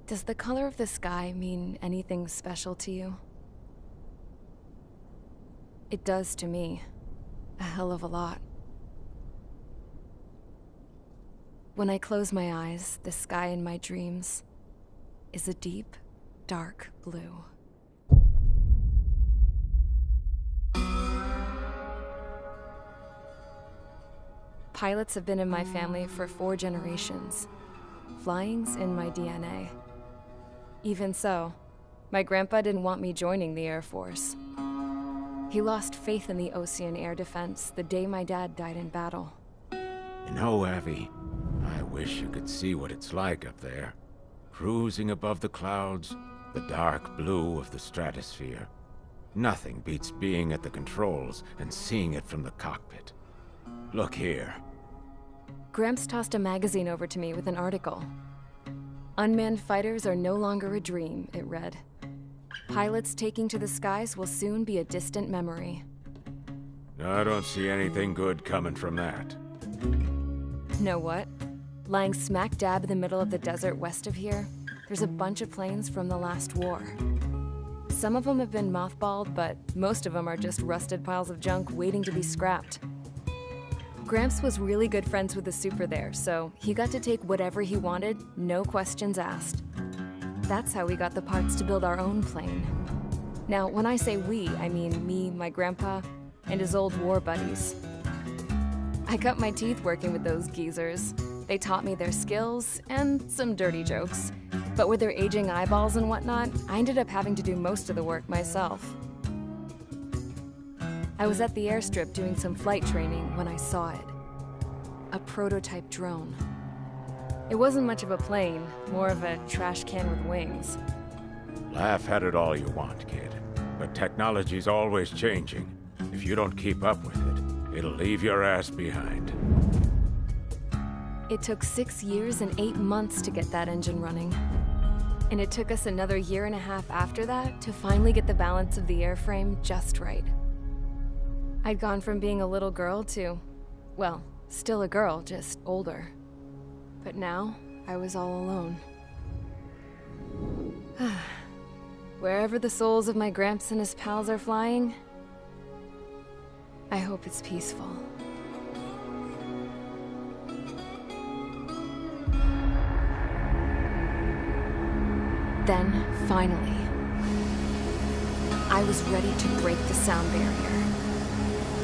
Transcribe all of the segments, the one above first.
Does the color of the sky mean anything special to you? It does to me. A hell of a lot. When I close my eyes, the sky in my dreams is a deep, dark blue. Pilots have been in my family for 4 generations. Flying's in my DNA. Even so, my grandpa didn't want me joining the Air Force. He lost faith in the Osean air defense the day my dad died in battle. You know, Abby, I wish you could see what it's like up there. Cruising above the clouds, the dark blue of the stratosphere. Nothing beats being at the controls and seeing it from the cockpit. Look here. Gramps tossed a magazine over to me with an article. Unmanned fighters are no longer a dream, it read. Pilots taking to the skies will soon be a distant memory. I don't see anything good coming from that. Know what? Lying smack dab in the middle of the desert west of here, there's a bunch of planes from the last war. Some of them have been mothballed, but most of them are just rusted piles of junk waiting to be scrapped. Gramps was really good friends with the super there, so he got to take whatever he wanted, no questions asked. That's how we got the parts to build our own plane. Now, when I say we, I mean me, my grandpa, and his old war buddies. I cut my teeth working with those geezers. They taught me their skills, and some dirty jokes. But with their aging eyeballs and whatnot, I ended up having to do most of the work myself. I was at the airstrip doing some flight training when I saw it. A prototype drone. It wasn't much of a plane, more of a trash can with wings. Laugh at it all you want, kid. But technology's always changing. If you don't keep up with it, it'll leave your ass behind. It took 6 years and 8 months to get that engine running. And it took us another 1.5 years after that to finally get the balance of the airframe just right. I'd gone from being a little girl to, well, still a girl, just older. But now, I was all alone. Wherever the souls of my Gramps and his pals are flying, I hope it's peaceful. Then, finally, I was ready to break the sound barrier.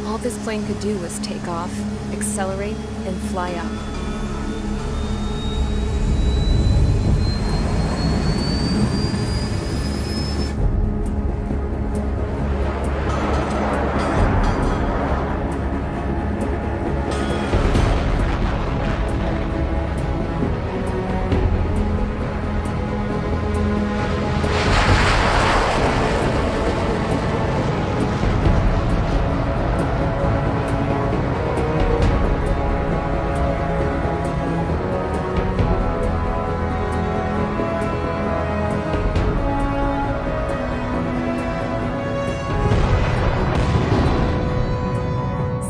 All this plane could do was take off, accelerate, and fly up.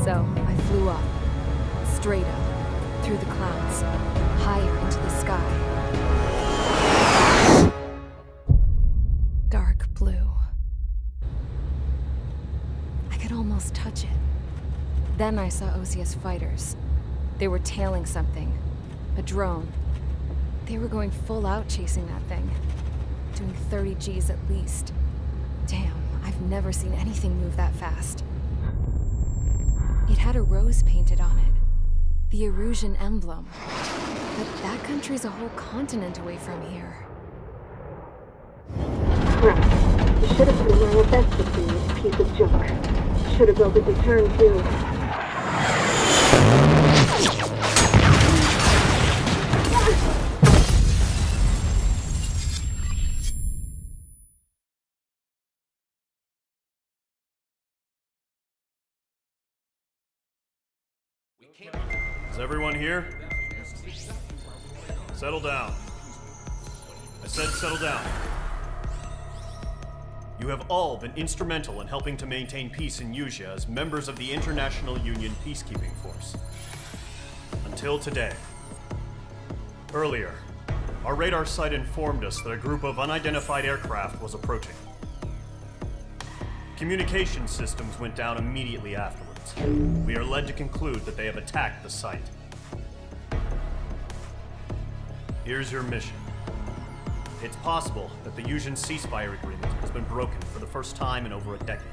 So, I flew up, straight up, through the clouds, higher into the sky. Dark blue. I could almost touch it. Then I saw Osius fighters. They were tailing something. A drone. They were going full out chasing that thing. Doing 30 Gs at least. Damn, I've never seen anything move that fast. It had a rose painted on it. The Erusian emblem. But that country's a whole continent away from here. Crap. You should have been wearing a vest to see this piece of junk. Should have built a return too. Is everyone here? Settle down. I said settle down. You have all been instrumental in helping to maintain peace in Usea as members of the International Union Peacekeeping Force. Until today. Earlier, our radar site informed us that a group of unidentified aircraft was approaching. Communication systems went down immediately afterwards. We are led to conclude that they have attacked the site. Here's your mission. It's possible that the Yuuzhan ceasefire agreement has been broken for the first time in over a decade.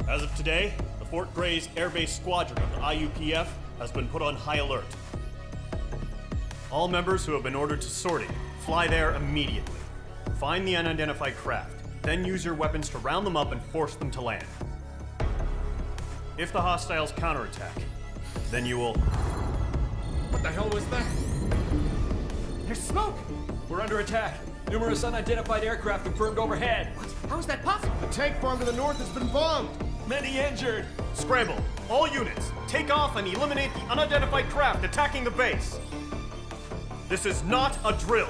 As of today, the Fort Grays Air Base Squadron of the IUPF has been put on high alert. All members who have been ordered to sortie, fly there immediately. Find the unidentified craft, then use your weapons to round them up and force them to land. If the hostiles counterattack, then you will... What the hell was that? There's smoke! We're under attack. Numerous unidentified aircraft confirmed overhead. What? How is that possible? The tank farm to the north has been bombed! Many injured. Scramble! All units, take off and eliminate the unidentified craft attacking the base! This is not a drill!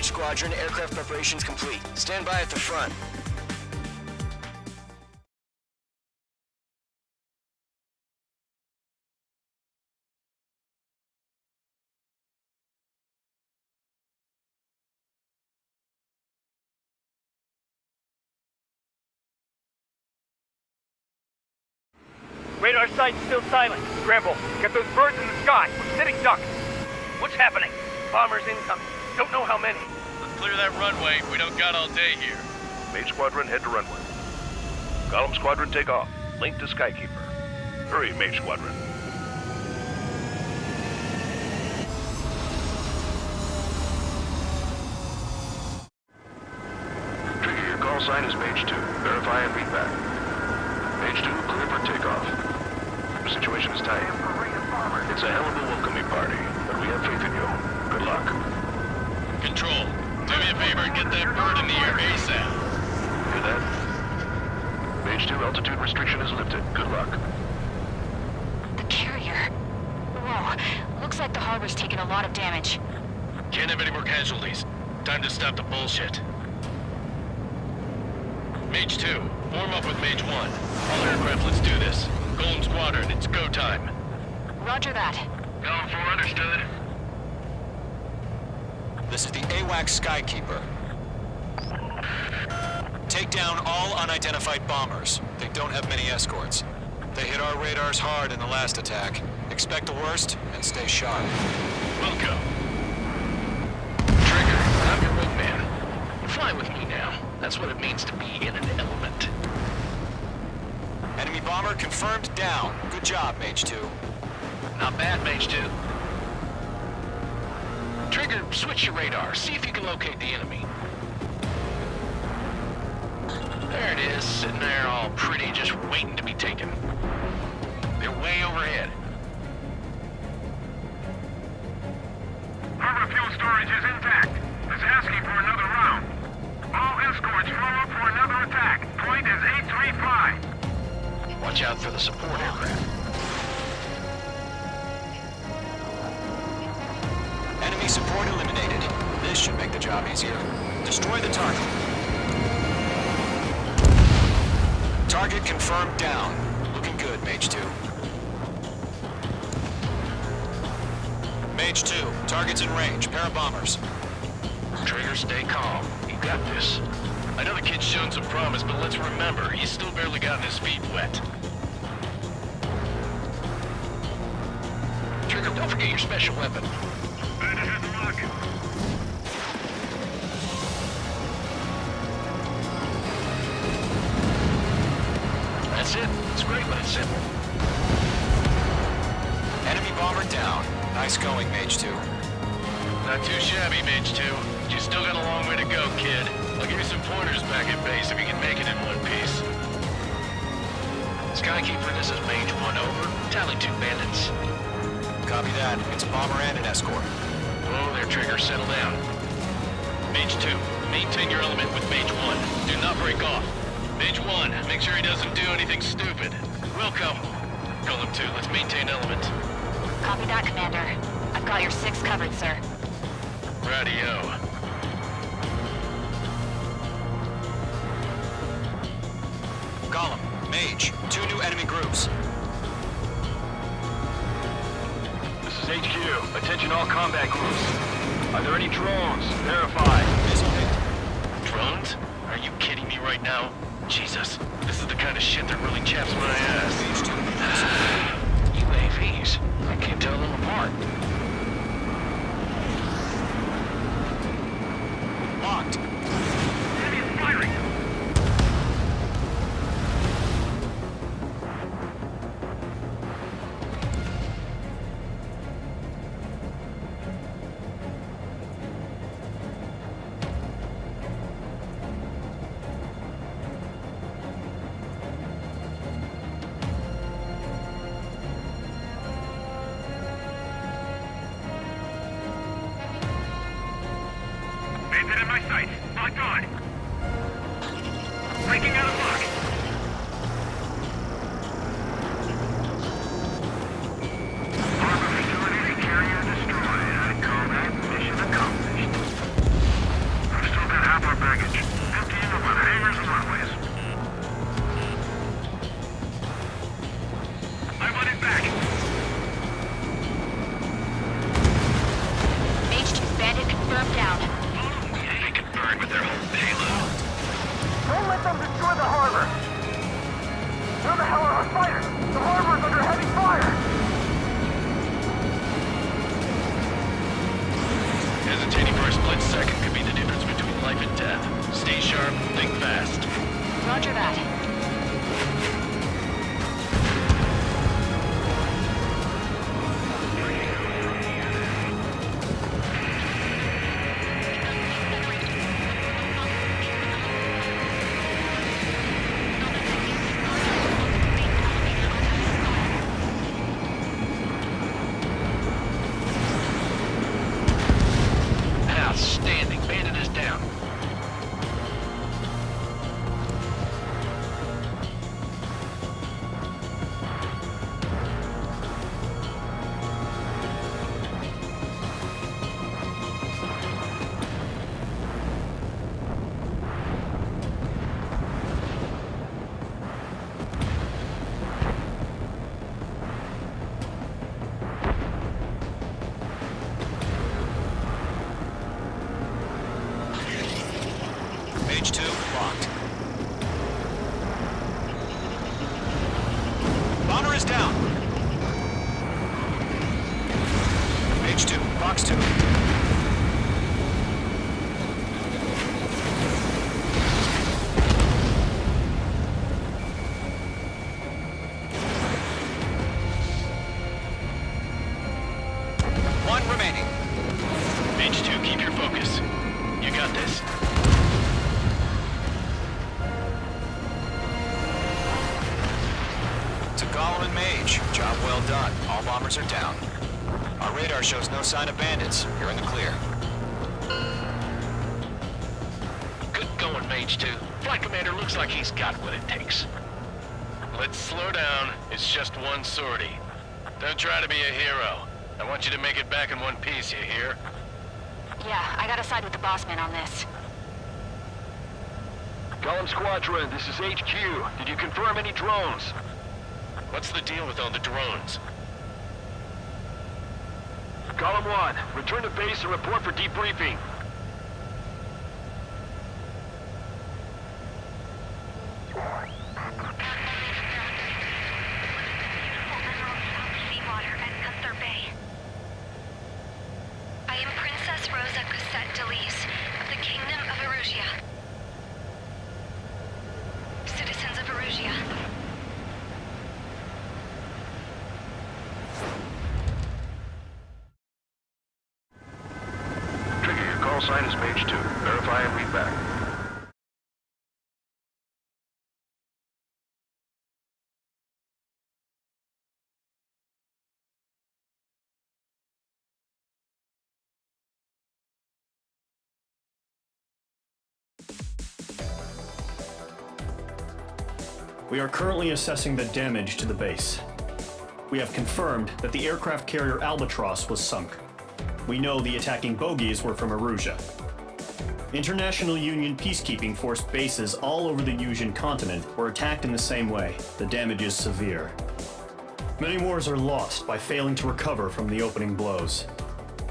Squadron, aircraft preparations complete. Stand by at the front. Radar site's still silent. Scramble. Get those birds in the sky. We're sitting ducks. What's happening? Bombers incoming. Don't know how many. Clear that runway. We don't got all day here. Mage Squadron, head to runway. Column Squadron, take off. Link to Skykeeper. Hurry, Mage Squadron. Trigger, your call sign is Mage 2. Verify and read back. Mage 2, clear for takeoff. The situation is tight. It's a hell of a welcoming party, but we have faith in you. Good luck. Control, do me a favor and get that bird in the air ASAP. Hear that? Mage 2, altitude restriction is lifted. Good luck. The carrier. Whoa, looks like the harbor's taken a lot of damage. Can't have any more casualties. Time to stop the bullshit. Mage 2, form up with Mage 1. All aircraft, let's do this. Golem Squadron, it's go time. Roger that. Column 4, understood. This is the AWAC Skykeeper. Take down all unidentified bombers. They don't have many escorts. They hit our radars hard in the last attack. Expect the worst and stay sharp. Welcome. Trigger, I'm your wingman. Fly with me now. That's what it means to be in an element. Enemy bomber confirmed down. Good job, Mage 2. Not bad, Mage 2. Trigger, switch your radar. See if you can locate the enemy. There it is, sitting there all pretty, just waiting to be taken. They're way overhead. Harbor fuel storage is intact. It's asking for another round. All escorts form up for another attack. Point is 835. Watch out for the support aircraft. Enemy support eliminated. This should make the job easier. Destroy the target. Target confirmed down. Looking good, Mage 2. Mage 2, target's in range. Pair of bombers. Trigger, stay calm. You got this. I know the kid's shown some promise, but let's remember, he's still barely gotten his feet wet. Trigger, don't forget your special weapon. Better hit the lock. That's it. It's great when it's simple. Enemy bomber down. Nice going, Mage 2. Not too shabby, Mage 2. You still got a long way to go, kid. I'll give you some pointers back at base if you can make it in one piece. Skykeeper, this is Mage 1 over. Tally 2 bandits. Copy that. It's a bomber and an escort. Whoa there, Trigger. Settle down. Mage 2, maintain your element with Mage 1. Do not break off. Mage 1, make sure he doesn't do anything stupid. Wilco. Golem 2, let's maintain element. Copy that, Commander. I've got your 6 covered, sir. Radio. Column, Mage, 2 new enemy groups. This is HQ. Attention all combat groups. Are there any drones? Verify. Drones? Are you kidding me right now? Jesus, this is the kind of shit that really chaps my ass. UAVs. I can't tell them apart. Locked. Enemy is firing. Bandit in my sights. Locked on. Breaking out of lock. Harbor facility and carrier destroyed. I call that mission accomplished. We've still got half our baggage. Emptying over the hangars and runways. I want it back. Mage 2 bandit confirmed down. They can burn with their whole payload. Don't let them destroy the harbor! Where the hell are our fighters? The harbor's under heavy fire! Hesitating for a split second could be the difference between life and death. Stay sharp, think fast. Roger that. Outstanding. Bandit is down. Mage 2, locked. Bomber is down. Mage 2, box 2. One remaining. Mage 2, keep your focus. You got this. To Gollum and Mage, job well done. All bombers are down. Our radar shows no sign of bandits. You're in the clear. Good going, Mage 2. Flight Commander looks like he's got what it takes. Let's slow down. It's just one sortie. Don't try to be a hero. I want you to make it back in one piece, you hear? Yeah, I gotta side with the boss man on this. Gollum Squadron, this is HQ. Did you confirm any drones? What's the deal with all the drones? Gollum 1, return to base and report for debriefing. Seawater at Gunther Bay. I am Princess Rosa Cosette Delise of the Kingdom of Erusia. Citizens of Erusia. Trigger, your call sign is Mage 2. Verify and read back. We are currently assessing the damage to the base. We have confirmed that the aircraft carrier Albatross was sunk. We know the attacking bogies were from Erusia. International Union peacekeeping force bases all over the Yusian continent were attacked in the same way. The damage is severe. Many wars are lost by failing to recover from the opening blows.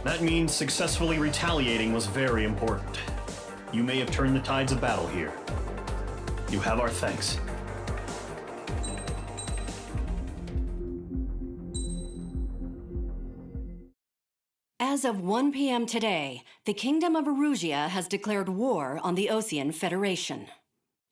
That means successfully retaliating was very important. You may have turned the tides of battle here. You have our thanks. As of 1 p.m. today, the Kingdom of Erusia has declared war on the Osean Federation.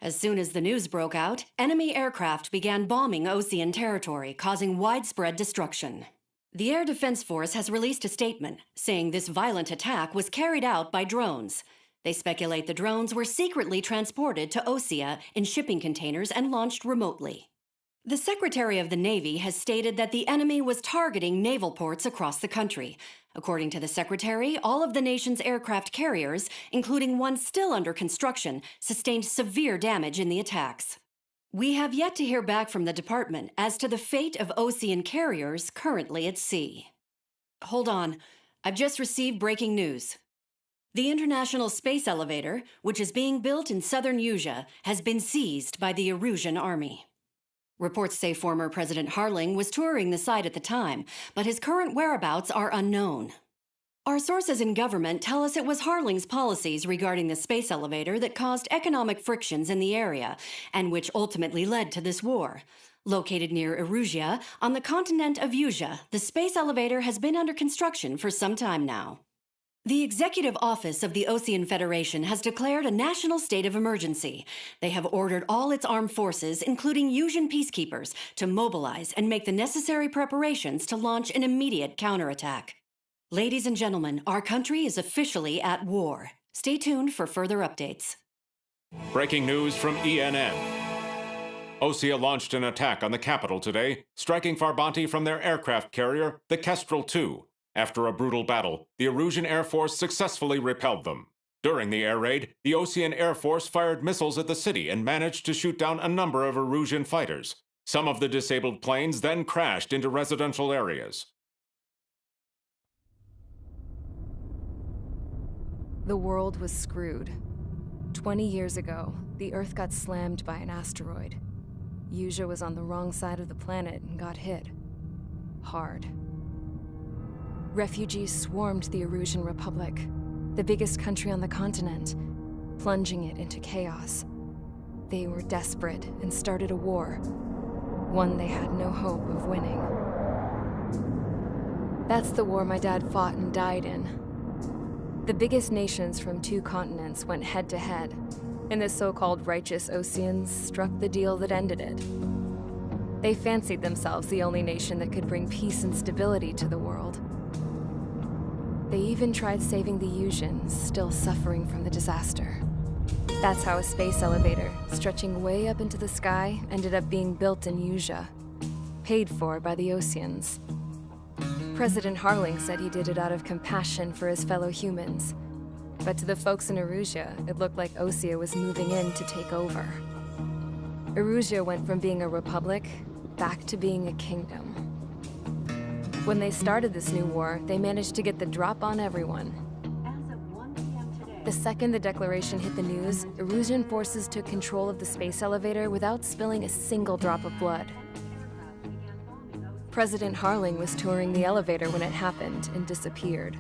As soon as the news broke out, enemy aircraft began bombing Osean territory, causing widespread destruction. The Air Defense Force has released a statement saying this violent attack was carried out by drones. They speculate the drones were secretly transported to Osea in shipping containers and launched remotely. The Secretary of the Navy has stated that the enemy was targeting naval ports across the country. According to the Secretary, all of the nation's aircraft carriers, including one still under construction, sustained severe damage in the attacks. We have yet to hear back from the department as to the fate of Osean carriers currently at sea. Hold on, I've just received breaking news. The International Space Elevator, which is being built in southern Yusia, has been seized by the Erusian army. Reports say former President Harling was touring the site at the time, but his current whereabouts are unknown. Our sources in government tell us it was Harling's policies regarding the space elevator that caused economic frictions in the area, and which ultimately led to this war. Located near Erusia, on the continent of Yusia, the space elevator has been under construction for some time now. The Executive Office of the Osean Federation has declared a national state of emergency. They have ordered all its armed forces, including Yusian peacekeepers, to mobilize and make the necessary preparations to launch an immediate counterattack. Ladies and gentlemen, our country is officially at war. Stay tuned for further updates. Breaking news from ENN. Osea launched an attack on the capital today, striking Farbanti from their aircraft carrier, the Kestrel II. After a brutal battle, the Erusian Air Force successfully repelled them. During the air raid, the Osean Air Force fired missiles at the city and managed to shoot down a number of Erusian fighters. Some of the disabled planes then crashed into residential areas. The world was screwed. 20 years ago, the Earth got slammed by an asteroid. Yusia was on the wrong side of the planet and got hit. Hard. Refugees swarmed the Erusian Republic, the biggest country on the continent, plunging it into chaos. They were desperate and started a war, one they had no hope of winning. That's the war my dad fought and died in. The biggest nations from 2 continents went head-to-head, and the so-called righteous Oseans struck the deal that ended it. They fancied themselves the only nation that could bring peace and stability to the world. They even tried saving the Yusians, still suffering from the disaster. That's how a space elevator, stretching way up into the sky, ended up being built in Yusia. paid for by the Oseans. President Harling said he did it out of compassion for his fellow humans. But to the folks in Erusia, it looked like Osea was moving in to take over. Erusia went from being a republic back to being a kingdom. When they started this new war, they managed to get the drop on everyone. The second the declaration hit the news, Erusian forces took control of the space elevator without spilling a single drop of blood. President Harling was touring the elevator when it happened and disappeared.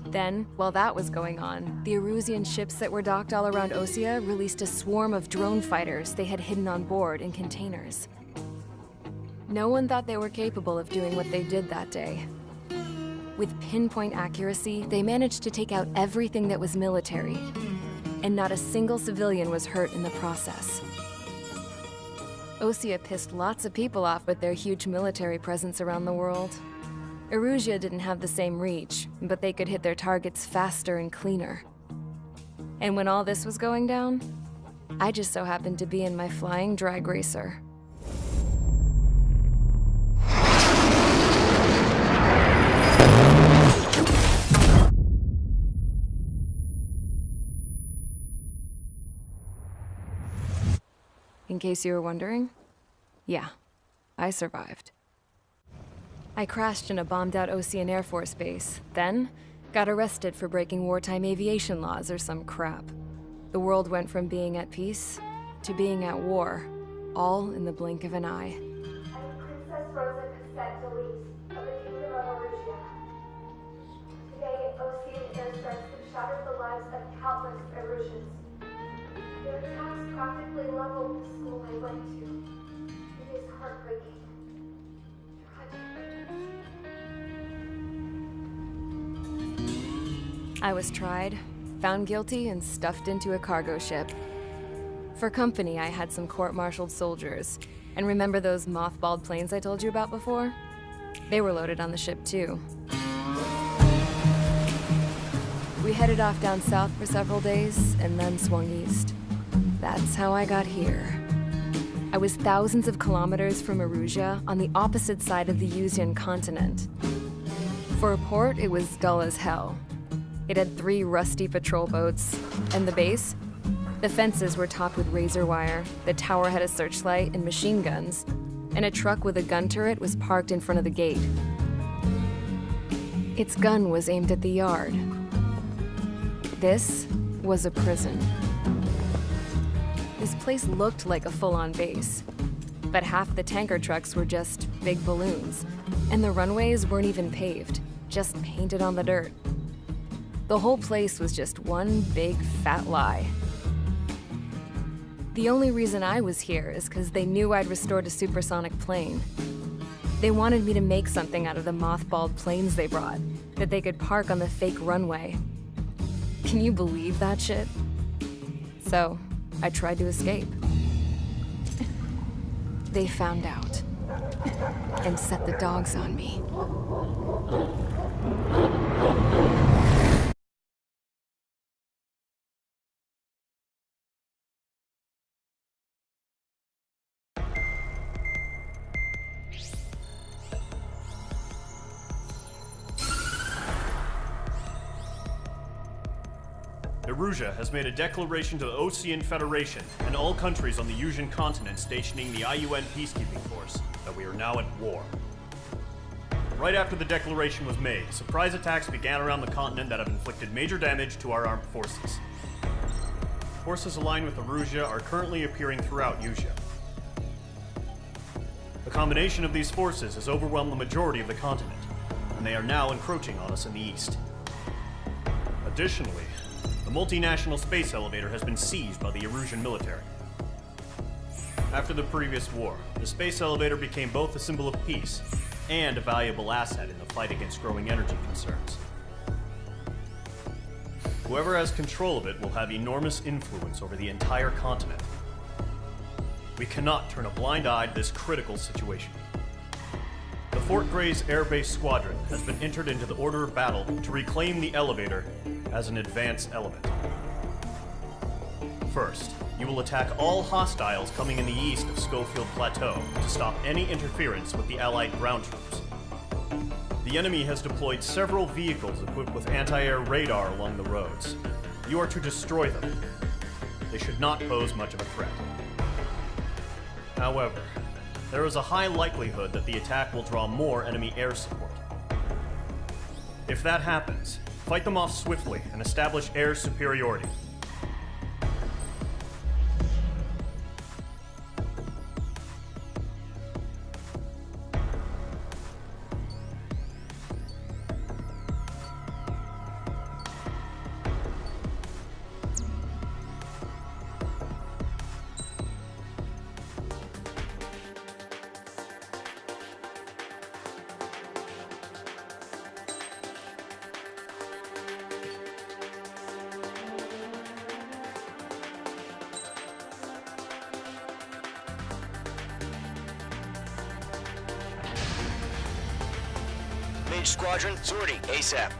Then, while that was going on, the Erusian ships that were docked all around Osea released a swarm of drone fighters they had hidden on board in containers. No one thought they were capable of doing what they did that day. With pinpoint accuracy, they managed to take out everything that was military, and not a single civilian was hurt in the process. Osea pissed lots of people off with their huge military presence around the world. Erusia didn't have the same reach, but they could hit their targets faster and cleaner. And when all this was going down, I just so happened to be in my flying drag racer. In case you were wondering, yeah, I survived. I crashed in a bombed-out Osean Air Force base, then got arrested for breaking wartime aviation laws or some crap. The world went from being at peace to being at war, all in the blink of an eye. I'm Princess Rosa Cassette Delise of the Kingdom of Erusia. Today, Osean airstrikes have shattered the lives of countless Erusians. Their attacks practically leveled the school I went to. It is heartbreaking. I was tried, found guilty, and stuffed into a cargo ship. For company, I had some court-martialed soldiers. And remember those mothballed planes I told you about before? They were loaded on the ship, too. We headed off down south for several days, and then swung east. That's how I got here. I was thousands of kilometers from Erusia, on the opposite side of the Usian continent. For a port, it was dull as hell. It had 3 rusty patrol boats. And the base? The fences were topped with razor wire, the tower had a searchlight and machine guns, and a truck with a gun turret was parked in front of the gate. Its gun was aimed at the yard. This was a prison. This place looked like a full-on base, but half the tanker trucks were just big balloons, and the runways weren't even paved, just painted on the dirt. The whole place was just one big fat lie. The only reason I was here is because they knew I'd restored a supersonic plane. They wanted me to make something out of the mothballed planes they brought, that they could park on the fake runway. Can you believe that shit? So, I tried to escape. They found out, and set the dogs on me. Erusia has made a declaration to the Osean Federation and all countries on the Usian continent stationing the IUN peacekeeping force that we are now at war. Right after the declaration was made, surprise attacks began around the continent that have inflicted major damage to our armed forces. Forces aligned with Erusia are currently appearing throughout Usia. The combination of these forces has overwhelmed the majority of the continent, and they are now encroaching on us in the east. Additionally, the multinational space elevator has been seized by the Erusian military. After the previous war, the space elevator became both a symbol of peace and a valuable asset in the fight against growing energy concerns. Whoever has control of it will have enormous influence over the entire continent. We cannot turn a blind eye to this critical situation. The Fort Grays Air Base Squadron has been entered into the order of battle to reclaim the elevator as an advanced element. First, You will attack all hostiles coming in the east of Schofield Plateau to stop any interference with the Allied ground troops. The enemy has deployed several vehicles equipped with anti-air radar along the roads. You are to destroy them. They should not pose much of a threat. However, there is a high likelihood that the attack will draw more enemy air support. If that happens, fight them off swiftly and establish air superiority. Mage Squadron, sortie, ASAP.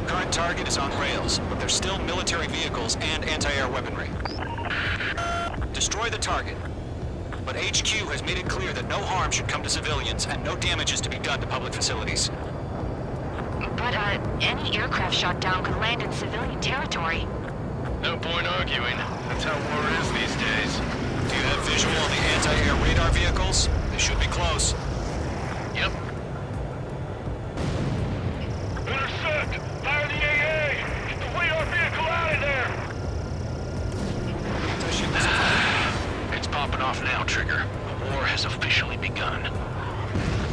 Current target is on rails, but there's still military vehicles and anti-air weaponry. Destroy the target. But HQ has made it clear that no harm should come to civilians and no damage is to be done to public facilities. But, any aircraft shot down could land in civilian territory. No point arguing. That's how war is these days. Do you have visual on the anti-air radar vehicles? They should be close. Yep. Intercept! Fire the AA! Get the radar vehicle out of there! It's popping off now, Trigger. The war has officially begun. The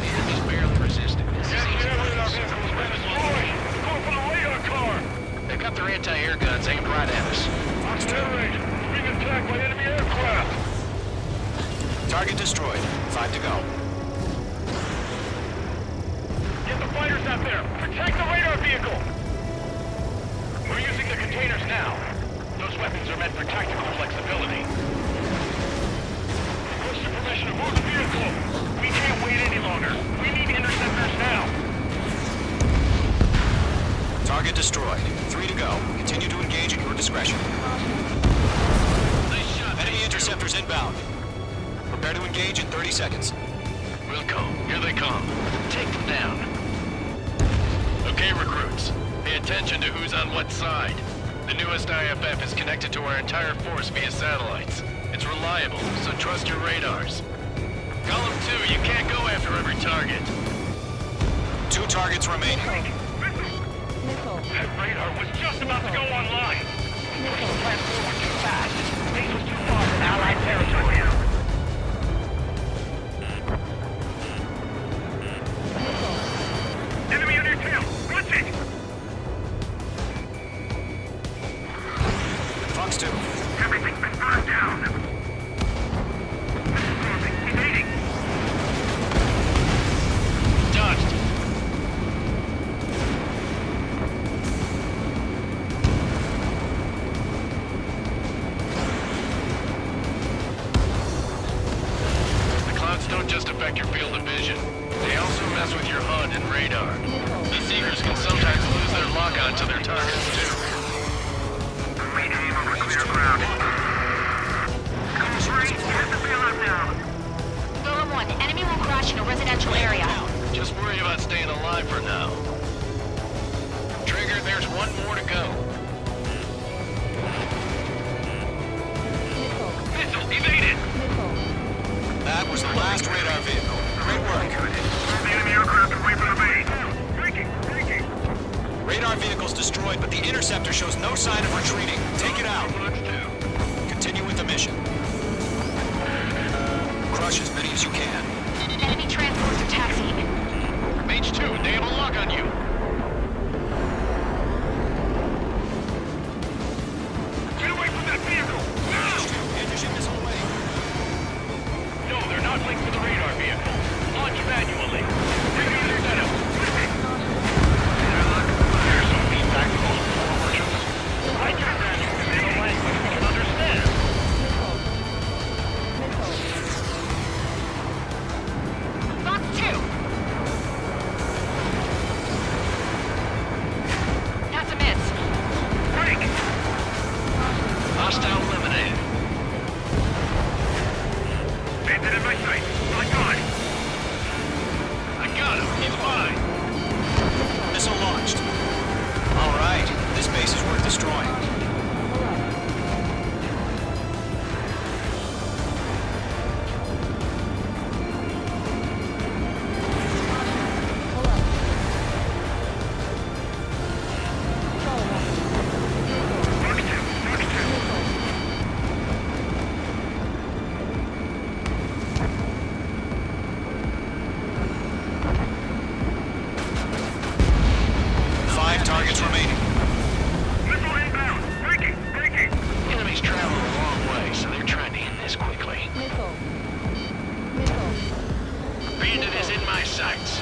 enemy's barely resisting. This is easy. Radar vehicle's been destroyed! Going for the radar car! They've got their anti-air guns aimed right at us. Fox 2, being attacked by enemy aircraft! Target destroyed. 5 to go. Get the fighters out there! Protect the radar vehicle! We're using the containers now. Those weapons are meant for tactical flexibility. Request your permission to move the vehicle! We can't wait any longer. We need interceptors now! Target destroyed. 3 to go. Continue to engage at your discretion. Nice shot. Enemy interceptors inbound. Prepare to engage in 30 seconds. Wilco, here they come. Take them down. Okay, recruits. Pay attention to who's on what side. The newest IFF is connected to our entire force via satellites. It's reliable, so trust your radars. Column 2, you can't go after every target. 2 targets remaining. That radar was just about to go online! Push the plan forward too fast. Base was too far from Allied territory. Enemy on your tail! Glitching! Fox 2. Everything's been burned down! Evading! Dodged. The clouds don't just affect your field of vision. They also mess with your HUD and radar. The Seekers can sometimes lose their lock-on to their targets, too. Maintain over clear ground. Come free, get the bailout down. Golem 1, enemy will crash in a residential area. Just worry about staying alive for now. Trigger, there's one more to go. Missile evaded! That was the last radar vehicle. Great work. The enemy aircraft away from the base. Breaking! Radar vehicle's destroyed, but the interceptor shows no sign of retreating. Take it out. Continue with the mission. Crush as many as you can. Enemy transports are taxiing. Mage 2, they have a lock on you. Get away from that vehicle! Now! Engage your missile away. No, they're not linked to the radar vehicle. Launch manually. Bring me the setup. targets remaining. Missile inbound. Breaking. Enemies travel a long way, so they're trending this quickly. Missile. Bandit is in my sights.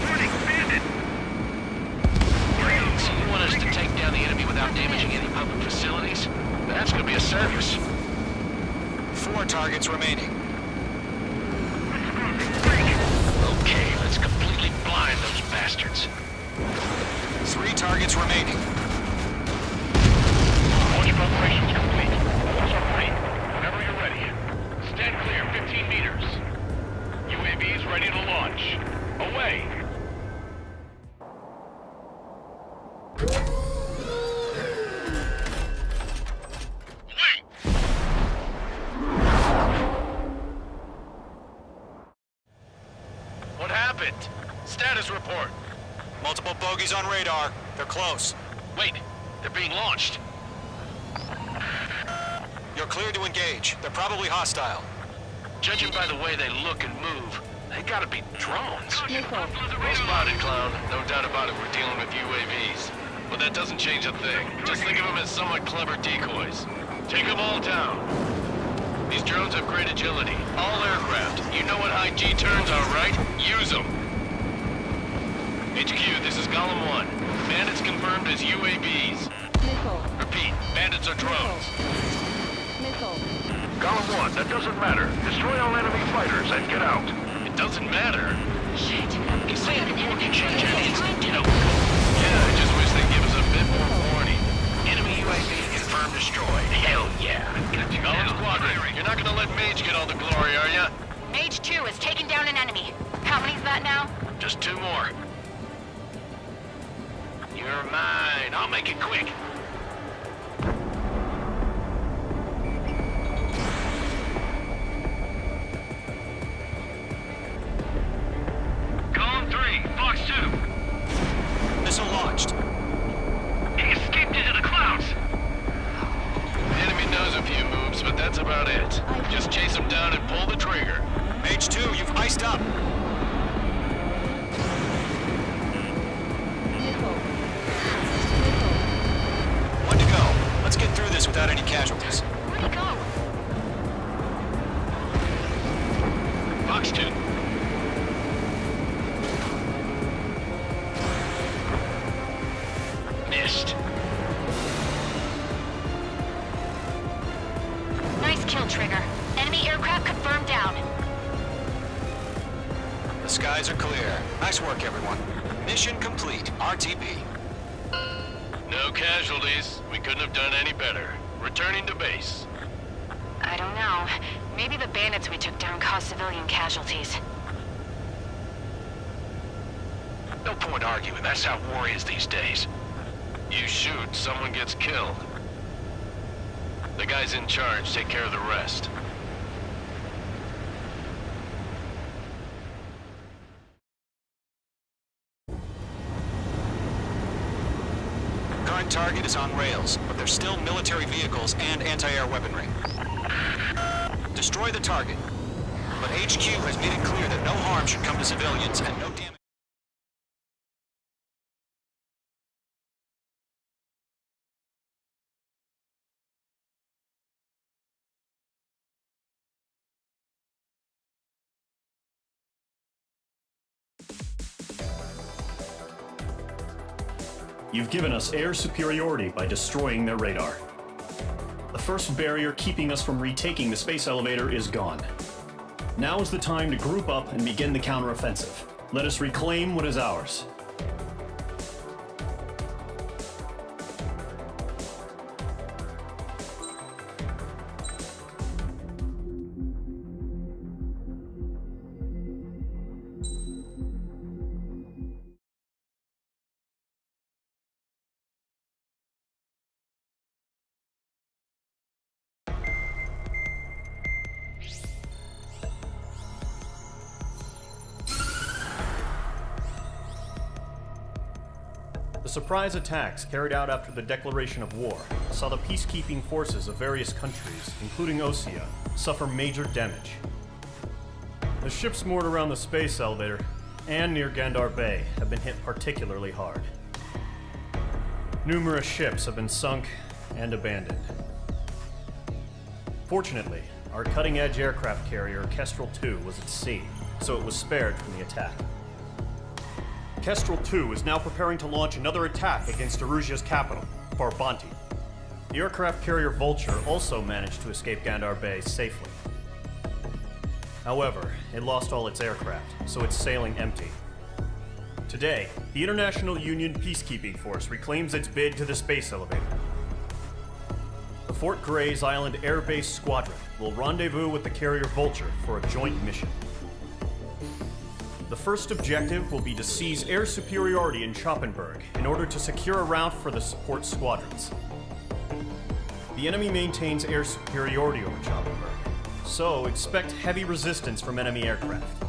Warning, Bandit! So you want us to take down the enemy without damaging any public facilities? That's gonna be a service. 4 targets remaining. Okay, let's completely blind those bastards. 3 targets remaining. Launch preparations complete. Force on right. Whenever you're ready. Stand clear, 15 meters. UAVs ready to launch. Away! What happened? Status report. Multiple bogies on radar. They're close. Wait, they're being launched. You're cleared to engage. They're probably hostile. Judging by the way they look and move, they gotta be drones. Well spotted, Clown. No doubt about it, we're dealing with UAVs. But that doesn't change a thing. Just think of them as somewhat clever decoys. Take them all down. These drones have great agility. All aircraft. You know what high G turns are, right? Use them. HQ, this is Golem 1. Bandits confirmed as UAVs. Repeat, bandits are drones. Golem 1, that doesn't matter. Destroy all enemy fighters and get out. It doesn't matter. Shit. He's saying before we change aliens, you know. Yeah, I just wish they'd give us a bit more warning. Enemy UAV confirmed destroyed. Hell yeah. Golem Squadron, you're not gonna let Mage get all the glory, are ya? Mage 2 is taking down an enemy. How many's that now? Just 2 more. You're mine. I'll make it quick. Column 3, Fox 2. Missile launched. He escaped into the clouds. The enemy knows a few moves, but that's about it. Just chase him down and pull the trigger. Mage 2, you've iced up. One to go. Let's get through this without any casualties. Where'd he go? Fox 2. Missed. Nice kill, Trigger. Enemy aircraft confirmed down. The skies are clear. Nice work, everyone. Mission complete. RTB. No casualties. We couldn't have done any better. Returning to base. I don't know. Maybe the bandits we took down caused civilian casualties. No point arguing. That's how war is these days. You shoot, someone gets killed. The guys in charge take care of the rest. Current target is on rails, but there's still military vehicles and anti-air weaponry. Destroy the target. But HQ has made it clear that no harm should come to civilians and no damage. You've given us air superiority by destroying their radar. The first barrier keeping us from retaking the space elevator is gone. Now is the time to group up and begin the counteroffensive. Let us reclaim what is ours. The surprise attacks carried out after the declaration of war saw the peacekeeping forces of various countries, including Osea, suffer major damage. The ships moored around the space elevator and near Gandar Bay have been hit particularly hard. Numerous ships have been sunk and abandoned. Fortunately, our cutting-edge aircraft carrier Kestrel II was at sea, so it was spared from the attack. Kestrel II is now preparing to launch another attack against Erusia's capital, Farbanti. The aircraft carrier Vulture also managed to escape Gandar Bay safely. However, it lost all its aircraft, so it's sailing empty. Today, the International Union Peacekeeping Force reclaims its bid to the space elevator. The Fort Grays Island Air Base Squadron will rendezvous with the carrier Vulture for a joint mission. The first objective will be to seize air superiority in Choppenberg in order to secure a route for the support squadrons. The enemy maintains air superiority over Choppenberg, so expect heavy resistance from enemy aircraft.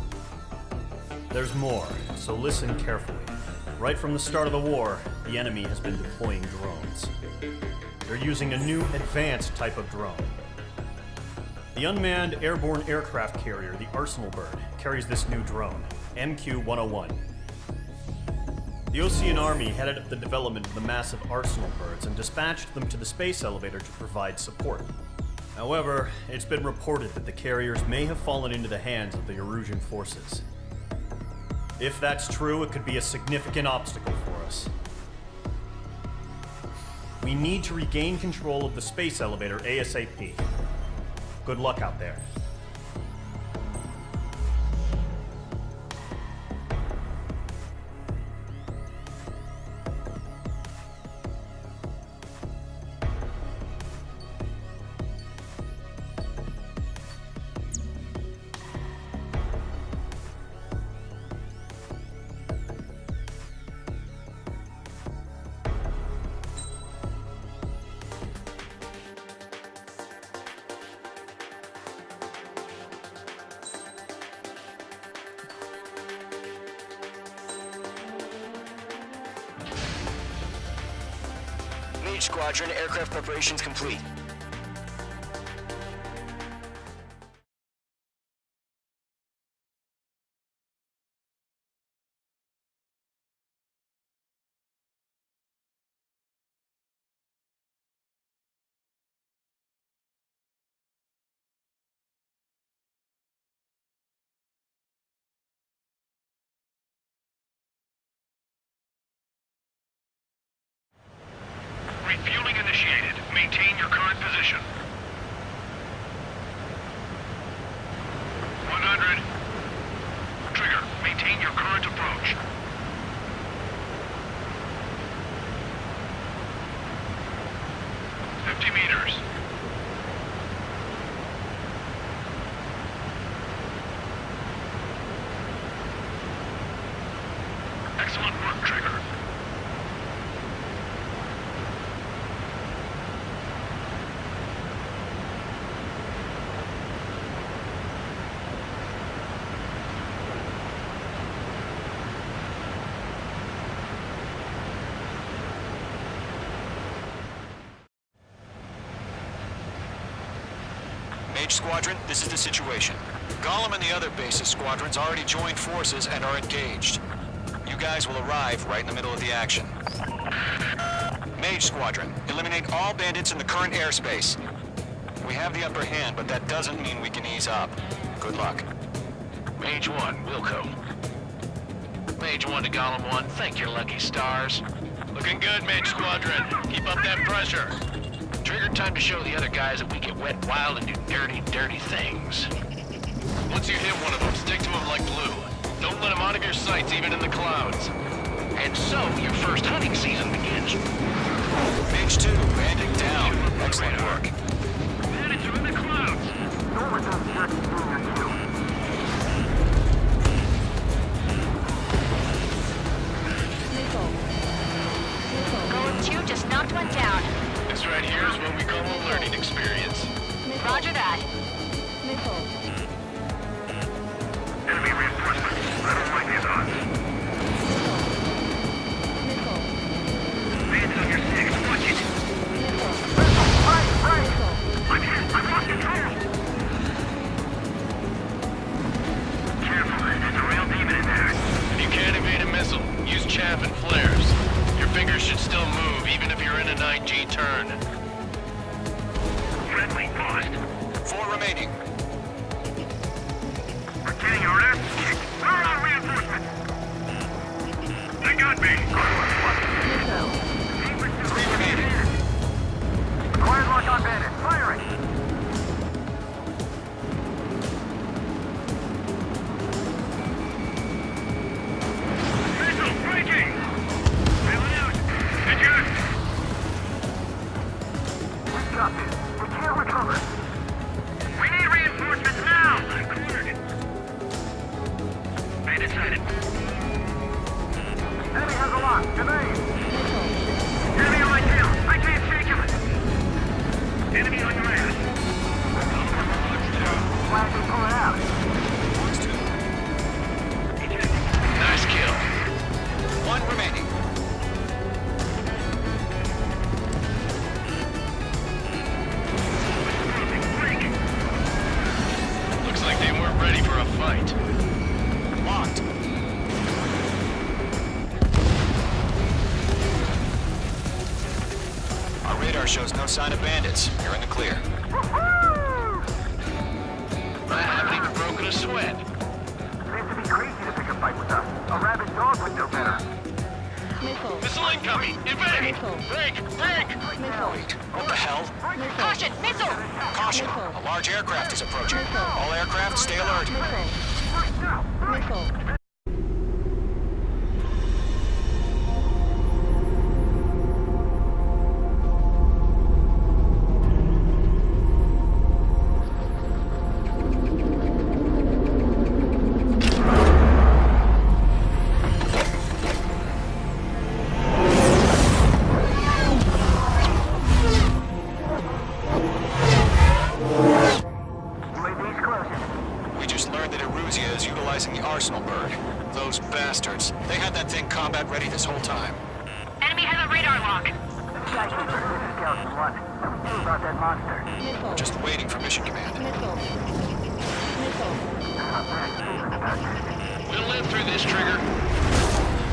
There's more, so listen carefully. Right from the start of the war, the enemy has been deploying drones. They're using a new advanced type of drone. The unmanned airborne aircraft carrier, the Arsenal Bird, carries this new drone, MQ-101. The Osean Army headed up the development of the massive Arsenal Birds and dispatched them to the space elevator to provide support. However, it's been reported that the carriers may have fallen into the hands of the Erusian forces. If that's true, it could be a significant obstacle for us. We need to regain control of the space elevator ASAP. Good luck out there. Mage Squadron, aircraft preparations complete. Refueling initiated. Maintain your current position. 100. Trigger, maintain your current approach. 50 meters. Excellent work, Trigger. Mage Squadron, this is the situation. Gollum and the other base's squadrons already joined forces and are engaged. You guys will arrive right in the middle of the action. Mage Squadron, eliminate all bandits in the current airspace. We have the upper hand, but that doesn't mean we can ease up. Good luck. Mage 1, Wilco. Mage 1 to Gollum 1, thank your lucky stars. Looking good, Mage Squadron. Keep up that pressure. Trigger, time to show the other guys that we get wet wild and do dirty, dirty things. Once you hit one of them, stick to them like glue. Don't let them out of your sights, even in the clouds. And so, your first hunting season begins. Mage 2, bandit down. Excellent work. Bandits are in the clouds. Golem 2 just knocked one down. This right here is what we call a learning experience. Roger that. Enemy reinforcements. I don't like these odds. Bandits on your 6, watch it. Right. a 9G turn. Friendly lost. 4 remaining. We're getting our ass kicked. Where are our reinforcements? They got me. 3 remaining. Quiet lock on bandit. Firing. Missile breaking. Reload. Adjust. We got this. We can't recover. We need reinforcements now. I'm cornered. Bandit sighted. Enemy has a lock. Evade. Enemy on my tail. I can't shake him. Enemy on your ass. Why did you pull it out? Nice kill. 1 remaining. Looks like they weren't ready for a fight. Locked. Our radar shows no sign of bandits. You're in the clear. I haven't even broken a sweat. Seems to be crazy to pick a fight with us. A rabid dog would know better. Missile incoming! Evade! Break! Break! Wait, what the hell? Caution! Missile! Caution! A large aircraft is approaching. All aircraft, stay alert. UAV's closing. We just learned that Eruzia is utilizing the Arsenal bird. Those bastards. They had that thing combat ready this whole time. Enemy has a radar lock. Skykeeper, this is Scout 1. What do we do about that monster? We're just waiting for mission command. We'll live through this, Trigger.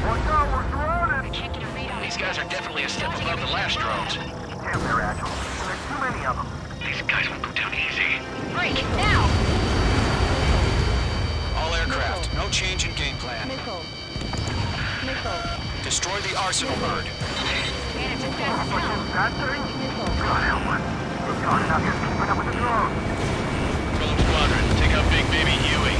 Watch out, we're surrounded! I can't get a read on These guys are definitely a step above the last drones. Damn, they're agile. There's too many of them. These guys will go down easy. Break! Now! All aircraft, no change in game plan. Destroy the Arsenal bird. Bandits are fast down. That thing? God help us. We're gone out here keeping up with the drones. Golem Squadron, take out Big Baby Huey.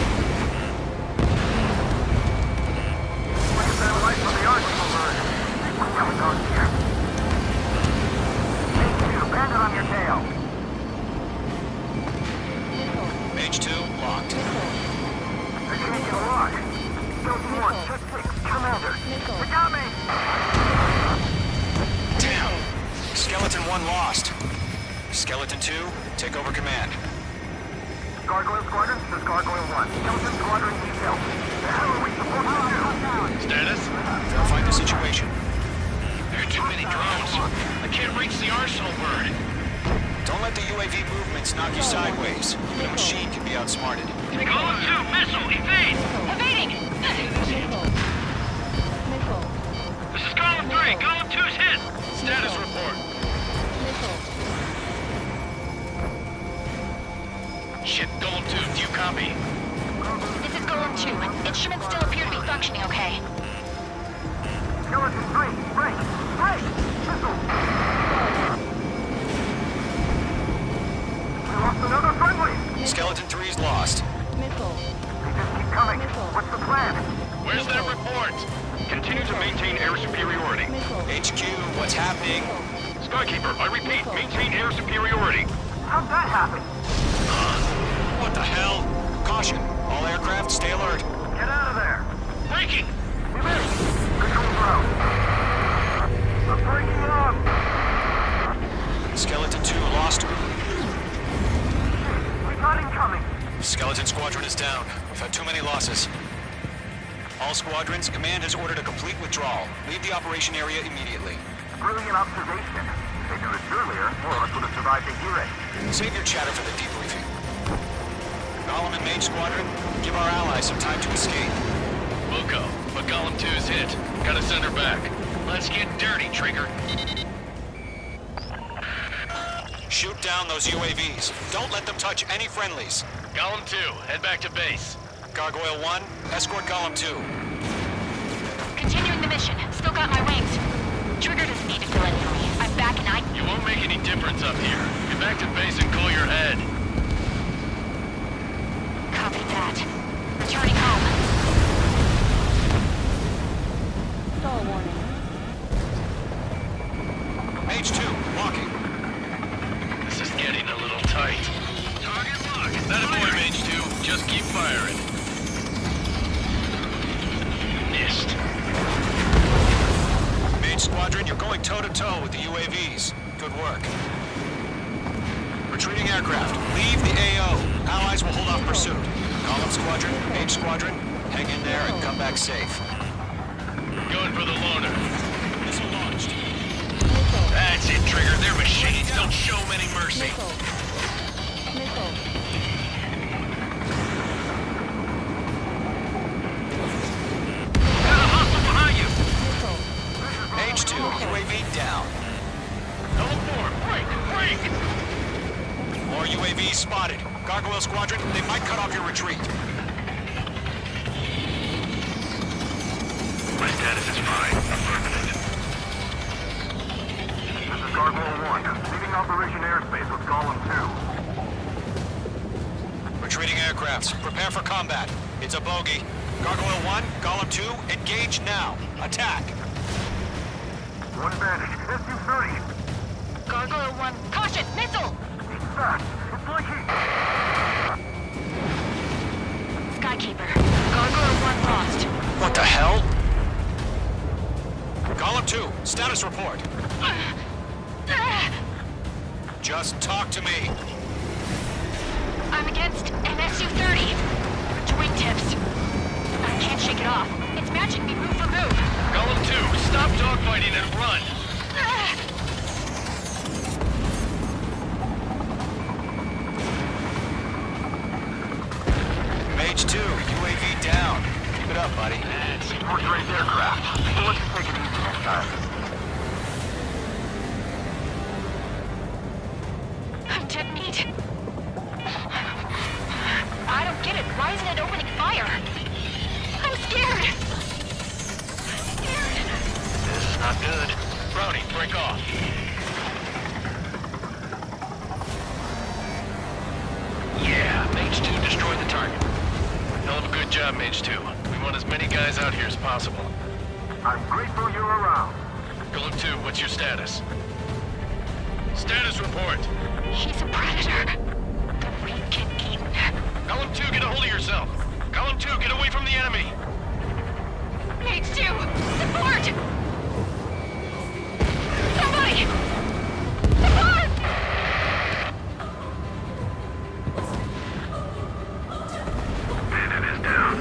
Look at that light from the Arsenal bird. What's going on here? Mage 2, bandit on your tail. Mage 2, locked. They're changing a lock. Skeleton 1, check 6, commander. They got me! Damn. Skeleton 1 lost. Skeleton 2, take over command. Gargoyle Squadron, this is Gargoyle 1. Skeleton Squadron detail. The hell are we supposed to do? Status? Verify the situation. There are too many drones. I can't reach the Arsenal bird. Don't let the UAV movements knock you sideways. Even a machine can be outsmarted. Golem 2, missile, evade! Evading! This is Golem 3, Golem 2's hit! Status report. Shit, Golem 2, do you copy? This is Golem 2. Instruments still appear to be functioning okay. Skeleton 3, break! Break! Missile! We lost another friendly! Skeleton 3's lost. They just keep coming. What's the plan? Where's that report? Continue to maintain air superiority. HQ, what's happening? Skykeeper, I repeat, maintain air superiority. How'd that happen? What the hell? Caution. All aircraft, stay alert. Get out of there. Breaking! We missed. Control ground. We're breaking up. Skeleton 2 lost her. We got incoming. Skeleton Squadron is down. We've had too many losses. All squadrons, command has ordered a complete withdrawal. Leave the operation area immediately. Brilliant observation. If they knew this earlier, more of us would have survived to hear it. Save your chatter for the debriefing. Golem and Mage Squadron, give our allies some time to escape. We'll go, but Golem 2's hit. Gotta send her back. Let's get dirty, Trigger. Shoot down those UAVs. Don't let them touch any friendlies. Golem 2, head back to base. Gargoyle 1, escort Golem 2. Continuing the mission. Still got my wings. Trigger doesn't need to fill in for me. I'm back and You won't make any difference up here. Get back to base and call your head. Copy that. Returning home. Stall warning. Mage 2, walking. This is getting a little tight. Target locked. That a boy, Mage 2. Just keep firing. Missed. Mage Squadron, you're going toe-to-toe with the UAVs. Good work. Retreating aircraft. Leave the AO. Allies will hold off pursuit. Golem Squadron, Mage Squadron, hang in there and come back safe. Going for the loner. Missile launched. That's it, Trigger. Their machines don't show them any mercy. Missile. Got a hostile behind you. Mage 2, UAV down. Golem 4, break! More UAVs spotted. Gargoyle Squadron, they might cut off your retreat. My status is fine. Affirmative. This is Gargoyle 1, leaving Operation Airspace with Golem 2. Retreating aircrafts, prepare for combat. It's a bogey. Gargoyle 1, Golem 2, engage now. Attack. One Vantage, SU-30. Gargoyle 1. Caution! Missile! Fast. It's like heat. Skykeeper. Gargoyle 1 lost. What the hell? Golem 2, status report. Just talk to me. I'm against an SU-30. Wingtips. I can't shake it off. It's matching me move for move. Golem 2, stop dogfighting and run. Mage 2, UAV down. Keep it up, buddy. Portrait aircraft. Let's take it easy next time. I'm dead meat. I don't get it. Why isn't it opening fire? I'm scared. This is not good. Brownie, break off. Yeah, Mage 2, destroy the target. Hell of a good job, Mage 2. We want as many guys out here as possible. I'm grateful you're around. Golem 2, what's your status? Status report. He's a predator. The weak get eaten. Golem 2, get a hold of yourself. Golem 2, get away from the enemy. Mage 2! Support! Somebody! Support! Bandit is down.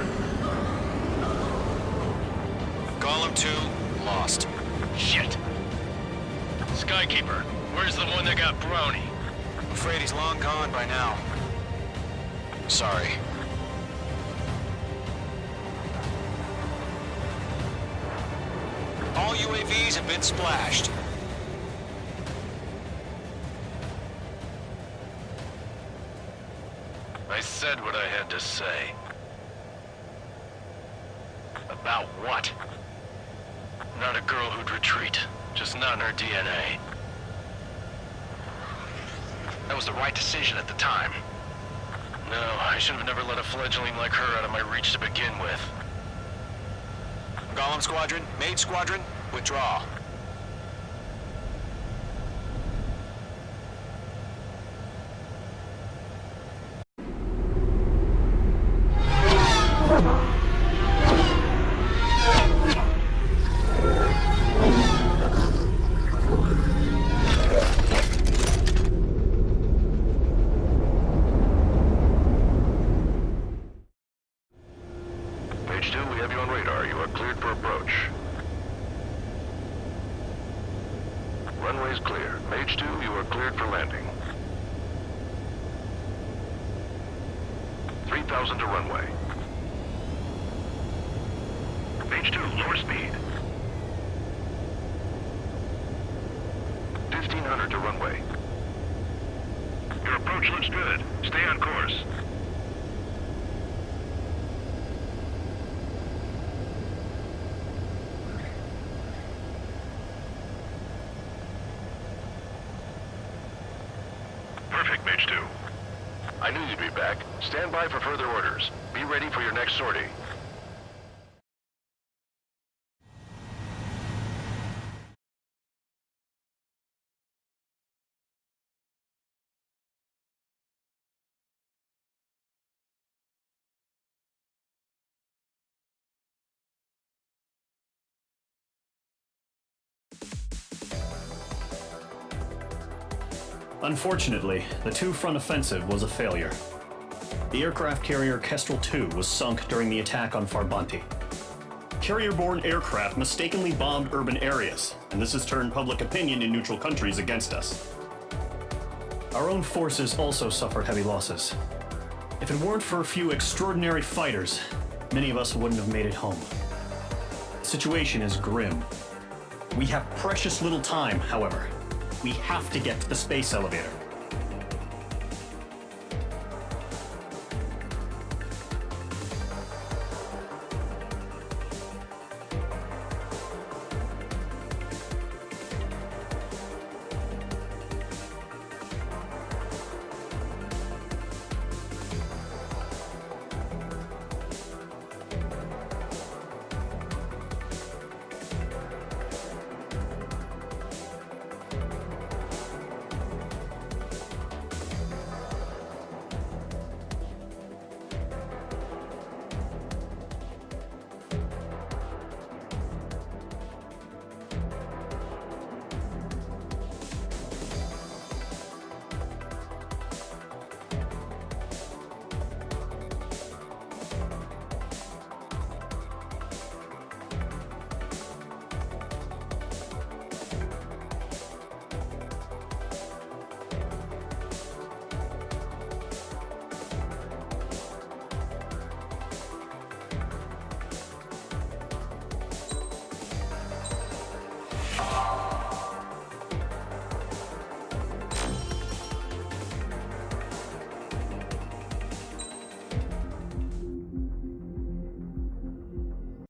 Golem 2, lost. Shit. Skykeeper, where's the one that got Brownie? I'm afraid he's long gone by now. Sorry. All UAVs have been splashed. I said what I had to say. About what? Not a girl who'd retreat. Just not in her DNA. That was the right decision at the time. No, I should have never let a fledgling like her out of my reach to begin with. Golem Squadron, Mage Squadron, withdraw. Mage 2, we have you on radar. You are cleared for approach. Runway's clear. Mage 2, you are cleared for landing. 3,000 to runway. Mage 2, lower speed. 1,500 to runway. approach looks good. Stay on course. Perfect, Mage 2. I knew you'd be back. Stand by for further orders. Be ready for your next sortie. Unfortunately, the two-front offensive was a failure. The aircraft carrier Kestrel II was sunk during the attack on Farbanti. Carrier-borne aircraft mistakenly bombed urban areas, and this has turned public opinion in neutral countries against us. Our own forces also suffered heavy losses. If it weren't for a few extraordinary fighters, many of us wouldn't have made it home. The situation is grim. We have precious little time, however. We have to get to the space elevator.